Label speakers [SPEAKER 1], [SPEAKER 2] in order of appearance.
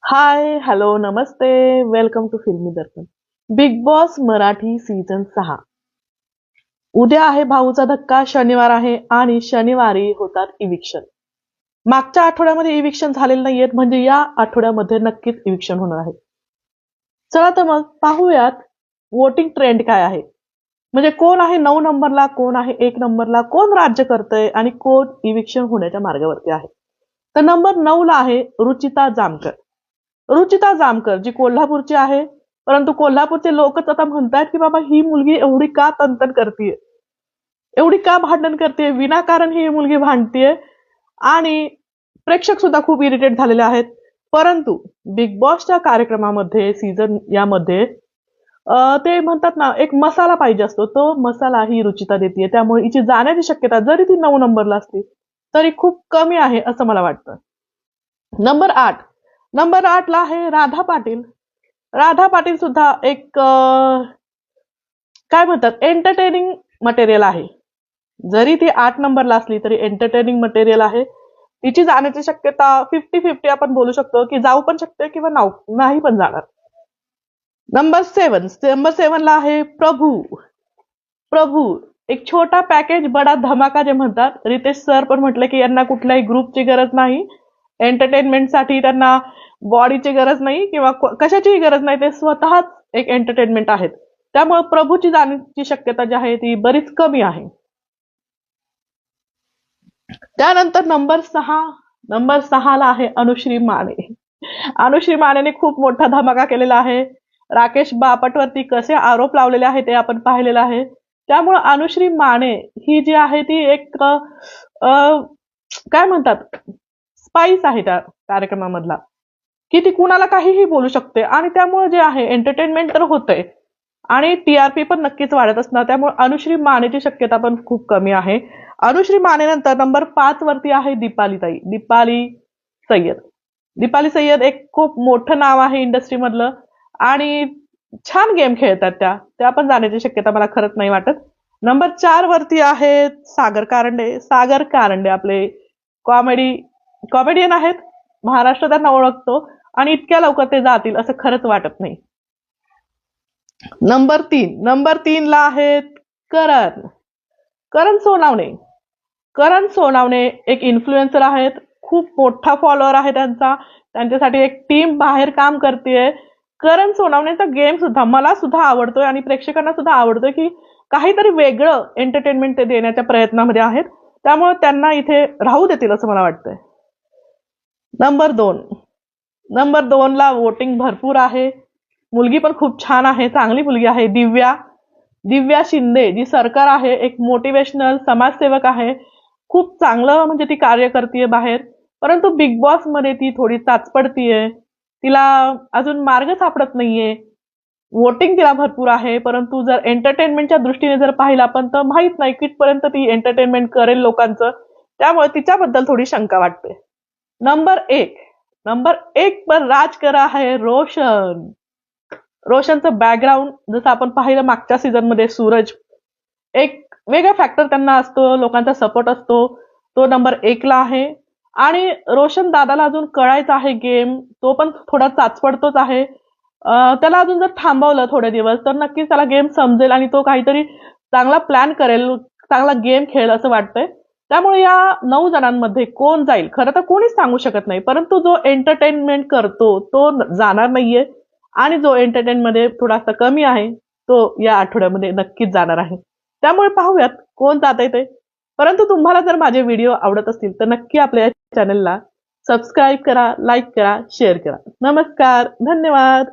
[SPEAKER 1] हाय hello नमस्ते. Welcome to Filmi Darpan. Bigg Boss Marathi season 6. उद्या आहे भाऊचा धक्का. शनिवार आहे आणि शनिवारी होतात इविक्शन. मागच्या आठवड्यामध्ये इविक्शन झालेले नाहीयेत, म्हणजे या आठवड्यामध्ये नक्कीच इविक्शन होणार आहे. चला तर मग पाहूयात वोटिंग ट्रेंड काय आहे. म्हणजे कोण आहे 9 नंबरला, कोण आहे 1 नंबरला, कोण राज्य करतंय आणि कोण इविक्शन होण्याच्या मार्गावरती आहे. तर नंबर 9 ला आहे रुचिता जामकर. रुचिता जामकर जी कोल्हापूरची आहे, परंतु कोल्हापूरचे लोकच आता म्हणतायत की बाबा ही मुलगी एवढी का तनतन करते, एवढी का भांडण करते, विनाकारण ही मुलगी भांडतीये. आणि प्रेक्षक सुद्धा खूप इरिटेट झालेले आहेत. परंतु बिग बॉसच्या कार्यक्रमामध्ये सीझन यामध्ये ते म्हणतात ना, एक मसाला पाहिजे असतो, तो मसाला ही रुचिता देते. त्यामुळे हिची जाण्याची शक्यता जरी ती 9 नंबरला असली तरी खूप कमी आहे असं मला वाटतं. नंबर 8. नंबर 8 ला आहे राधा पाटील. राधा पाटील सुद्धा एक काय म्हणतात एंटरटेनिंग मटेरियल आहे. जरी ती 8 नंबरला असली तरी एंटरटेनिंग मटेरियल आहे. तिची जाण्याची शक्यता 50-50 आपण बोलू शकतो, की जाऊ पण शकते किंवा नाही पण जाणार. नंबर 7 ला आहे प्रभू. प्रभू एक छोटा पॅकेज बडा धमाका जे म्हणतात. रितेश सर पण म्हटले की यांना कुठल्याही ग्रुपची गरज नाही, एंटरटेनमेंटसाठी त्यांना बॉडीची गरज नाही किंवा कशाचीही गरज नाही, ते स्वतःच एक एंटरटेनमेंट आहेत. त्यामुळे प्रभूची जाण्याची शक्यता जी आहे ती बरीच कमी आहे. त्यानंतर नंबर 6 ला आहे अनुश्री माने. अनुश्री मानेने खूप मोठा धमाका केलेला आहे. राकेश बापटवरती कसे आरोप लावलेले आहे ते आपण पाहिलेलं आहे. त्यामुळे अनुश्री माने ही जी आहे ती एक काय म्हणतात स्पाइस आहे त्या कार्यक्रमामधला, की ती कुणाला काहीही बोलू शकते. आणि त्यामुळे जे आहे एंटरटेनमेंट तर होतंय आणि टीआरपी पण नक्कीच वाढत असणार. त्यामुळे अनुश्री मानेची शक्यता पण खूप कमी आहे. अनुश्री मानेनंतर नंबर 5 वरती आहे दीपाली सय्यद. दीपाली सय्यद एक खूप मोठं नाव आहे इंडस्ट्रीमधलं आणि छान गेम खेळतात त्या पण जाण्याची शक्यता मला खरंच नाही वाटत. नंबर 4 वरती आहेत सागर कारंडे आपले कॉमेडियन आहेत. महाराष्ट्र त्यांना ओळखतो आणि इतक्या लवकर ते जातील असं खरंच वाटत नाही. नंबर 3 ला आहेत करण सोनावणे एक इन्फ्लुएन्सर आहेत. खूप मोठा फॉलोअर आहे त्यांचा. त्यांच्यासाठी एक टीम बाहेर काम करते. करण सोनावणेचा गेम सुद्धा मला सुद्धा आवडतोय आणि प्रेक्षकांना सुद्धा आवडतोय, की काहीतरी वेगळं एंटरटेनमेंट ते देण्याच्या प्रयत्नामध्ये आहेत. त्यामुळे त्यांना इथे राहू देतील असं मला वाटतंय. नंबर 2 ला वोटिंग भरपूर आहे. मुलगी पण खूप छान आहे, चांगली मुलगी आहे. दिव्या शिंदे जी सरकार आहे, एक मोटिवेशनल समाजसेवक आहे. खूप चांगलं म्हणजे ती कार्य करते बाहेर. परंतु बिग बॉस मध्ये ती थोडी चाचपडतीये. तिला अजून मार्ग सापडत नाहीये. वोटिंग तिला भरपूर आहे, परंतु जर एंटरटेनमेंटच्या दृष्टीने जर पाहिलं आपण तर माहित नाही कितपर्यंत ती एंटरटेनमेंट करेल लोकांचं. त्यामुळे तिच्याबद्दल थोडी शंका वाटते. नंबर 1 पर राज करा है रोशनचं बॅकग्राऊंड जसं आपण पाहिलं मागच्या सीझन मध्ये सूरज एक वेगळा फॅक्टर त्यांना असतो, लोकांचा सपोर्ट असतो. तो नंबर 1 ला आहे. आणि रोशन दादाला अजून कळायचा आहे गेम, तो पण थोडा चाचपडतोच आहे. त्याला अजून जर थांबवलं थोडे दिवस तर नक्कीच त्याला गेम समजेल आणि तो काहीतरी चांगला प्लॅन करेल, चांगला गेम खेळेल असं वाटतंय. त्यामुळे या 9 जणांमध्ये कोण जाईल खरं तर कोणीच सांगू शकत नाही, परंतु जो एंटरटेनमेंट करतो तो जाणार नाहीये आणि जो एंटरटेन मध्ये थोडासा कमी आहे तो या आठवड्यामध्ये नक्कीच जाणार आहे. त्यामुळे पाहूयात कोण जात आहे ते. परंतु तुम्हाला जर माझे व्हिडिओ आवडत असतील तर नक्की आपल्या चॅनलला सबस्क्राईब करा, लाईक करा, शेअर करा. नमस्कार, धन्यवाद.